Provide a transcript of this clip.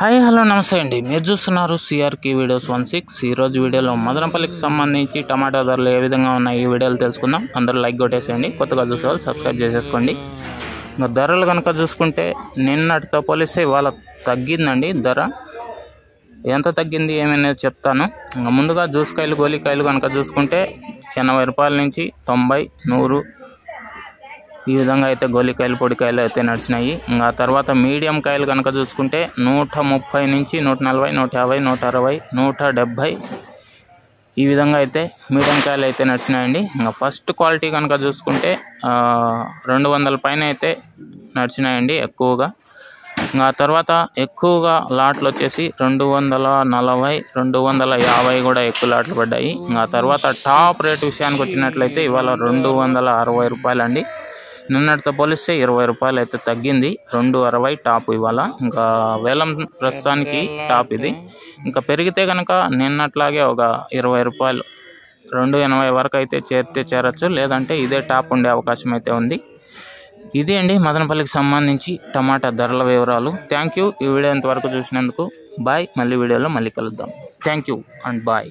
Hi hello నమస్తే అండి. మీరు చూస్తున్నారు సిఆర్కి వీడియోస్ 16. ఈరోజు వీడియోలో మదనపల్లికి సంబంధించి టమాటా ధరలు ఏ విధంగా ఉన్నాయి ఈ వీడియోలు తెలుసుకుందాం. అందరూ లైక్ కొట్టేసేయండి, కొత్తగా చూసే వాళ్ళు సబ్స్క్రైబ్ చేసేసుకోండి. ఇంకా ధరలు కనుక చూసుకుంటే నిన్నటితో పోలిస్తే ఇవాళ తగ్గిందండి. ధర ఎంత తగ్గింది ఏమనేది చెప్తాను. ఇంకా ముందుగా జ్యూస్కాయలు గోలికాయలు కనుక చూసుకుంటే 80 రూపాయల నుంచి 90, 100 ఈ విధంగా అయితే గోలికాయలు పొడికాయలు అయితే నడిచినాయి. ఇంకా తర్వాత మీడియం కాయలు కనుక చూసుకుంటే 130 నుంచి 140, 150, 160, 170 ఈ విధంగా అయితే మీడియం కాయలు అయితే నడిచినాయండి. ఇంకా ఫస్ట్ క్వాలిటీ కనుక చూసుకుంటే 200 పైన అయితే నడిచినాయండి ఎక్కువగా. ఇంకా తర్వాత ఎక్కువగా లాట్లు వచ్చేసి 240, 250 కూడా ఎక్కువ లాట్లు పడ్డాయి. ఇంకా తర్వాత టాప్ రేట్ విషయానికి వచ్చినట్లయితే ఇవాళ 260 రూపాయలు అండి. నిన్నటితో పోలిస్తే 20 రూపాయలు అయితే తగ్గింది. 260 టాప్ ఇవాళ. ఇంకా వేలం ప్రస్తుతానికి టాప్ ఇది. ఇంకా పెరిగితే కనుక నిన్నట్లాగే ఒక 20 రూపాయలు 280 వరకు అయితే చేరచ్చు, లేదంటే ఇదే టాప్ ఉండే అవకాశం అయితే ఉంది. ఇది అండి మదనపల్లికి సంబంధించి టమాటా ధరల వివరాలు. థ్యాంక్ యూ ఈ వీడియో ఇంతవరకు చూసినందుకు. బాయ్. మళ్ళీ వీడియోలో మళ్ళీ కలుద్దాం. Thank you and bye.